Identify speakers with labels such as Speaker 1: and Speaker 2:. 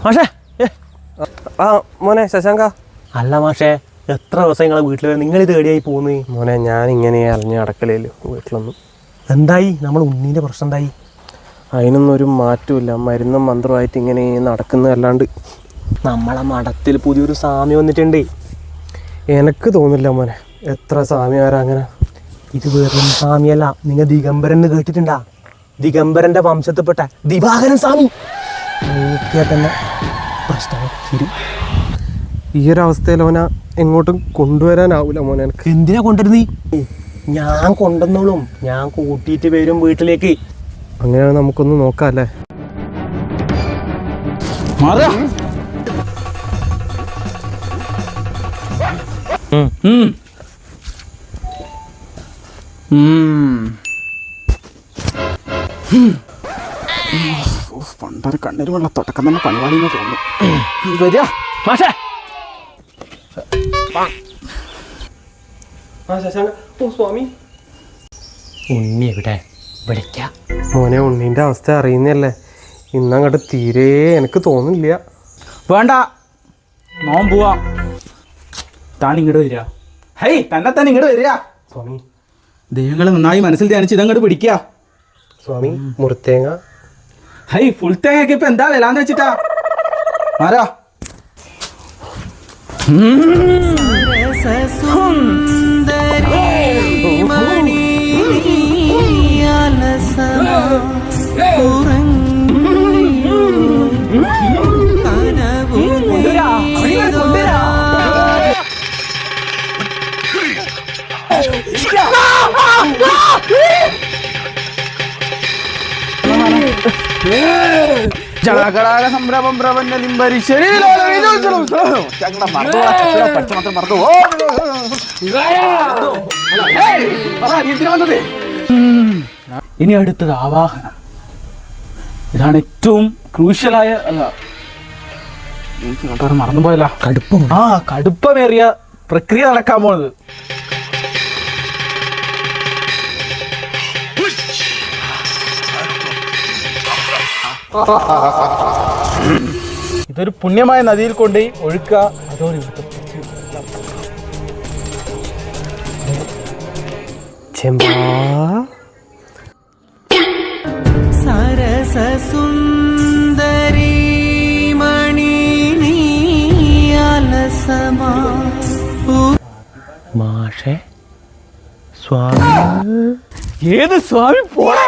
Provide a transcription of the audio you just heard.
Speaker 1: മാഷേ
Speaker 2: മോനെ ശശാങ്ക.
Speaker 1: അല്ല മാഷേ, എത്ര ദിവസം നിങ്ങളെ വീട്ടിൽ വരും? നിങ്ങൾ ഇത് എവിടെയായി പോകുന്നു?
Speaker 2: മോനെ ഞാൻ ഇങ്ങനെ അലഞ്ഞ് അടക്കലല്ലോ വീട്ടിലൊന്നും.
Speaker 1: എന്തായി? നമ്മൾ ഉണ്ണീൻ്റെ പ്രശ്നം എന്തായി?
Speaker 2: അതിനൊന്നും ഒരു മാറ്റമില്ല. മരുന്നും മന്ത്രമായിട്ട് ഇങ്ങനെ നടക്കുന്നതല്ലാണ്ട്.
Speaker 1: നമ്മളെ മഠത്തിൽ പുതിയൊരു സ്വാമി വന്നിട്ടുണ്ട്.
Speaker 2: എനിക്ക് തോന്നില്ല മോനെ, എത്ര സ്വാമിയാരാ അങ്ങനെ.
Speaker 1: ഇത് വെറും സ്വാമിയല്ല, നിങ്ങൾ ദിഗംബരൻ എന്ന് കേട്ടിട്ടുണ്ടാ? ദിഗംബരൻ്റെ വംശത്തിൽപ്പെട്ട ദിവാകരൻ സ്വാമി. നോക്കിയാൽ തന്നെ പ്രശ്നങ്ങൾ തീരും.
Speaker 2: ഈ ഒരു അവസ്ഥയിൽ അവനെ എങ്ങോട്ടും കൊണ്ടുവരാനാവൂല മോനെ. എനിക്ക്
Speaker 1: എന്തിനാ കൊണ്ടുവരുന്നീ? ഞാൻ കൊണ്ടുവന്നോളും. ഞാൻ കൂട്ടിയിട്ട് വരും വീട്ടിലേക്ക്.
Speaker 2: അങ്ങനെയാണ് നമുക്കൊന്ന് നോക്കാം അല്ലേ?
Speaker 3: പണ്ടൊരു കണ്ണീര് വെള്ളം തുടക്കം തന്നെ പണിപാടിയെന്ന് തോന്നുന്നു. വരിക
Speaker 1: മാഷേ.
Speaker 2: സ്വാമി
Speaker 1: ഉണ്ണി എവിടെ? വിളിക്കാം
Speaker 2: മോനെ. ഉണ്ണീൻ്റെ അവസ്ഥ അറിയുന്നല്ലേ. ഇന്നങ്ങോട്ട് തീരെ എനിക്ക് തോന്നില്ല.
Speaker 3: വേണ്ട, നോൻ പോവാ. താൻ ഇങ്ങോട്ട് വരിക. ഹൈ, തന്നെ തന്നെ ഇങ്ങോട്ട് വരിക.
Speaker 2: സ്വാമി
Speaker 3: ദൈവങ്ങളെ നന്നായി മനസ്സിൽ ധ്യാനിച്ച് ഇതങ്ങോട്ട് പിടിക്കുക.
Speaker 2: സ്വാമി മുറിത്തേങ്ങ.
Speaker 3: ഹൈ, ഫുൾ തേങ്ങയൊക്കെ ഇപ്പൊ എന്താ വിലാന്ന് വെച്ചിട്ടാ? ആരാ ജളകടാക സംരംഭം പ്രപഞ്ചം ഇനി അടുത്തത് ആവാഹനം. ഇതാണ് ഏറ്റവും ക്രൂഷ്യലായ, മറന്നുപോയല്ല, കടുപ്പം. കടുപ്പമേറിയ പ്രക്രിയ നടക്കാൻ പോണത്. ഇതൊരു പുണ്യമായ നദിയിൽ കൊണ്ടുപോയി ഒഴുക്കുക. അതോടെ
Speaker 2: ചെമ്പാ
Speaker 4: സരസസുന്ദരീ മണി നീലസമാ.
Speaker 1: മാഷേ, സ്വാമി.
Speaker 3: ഏത് സ്വാമി പോടാ?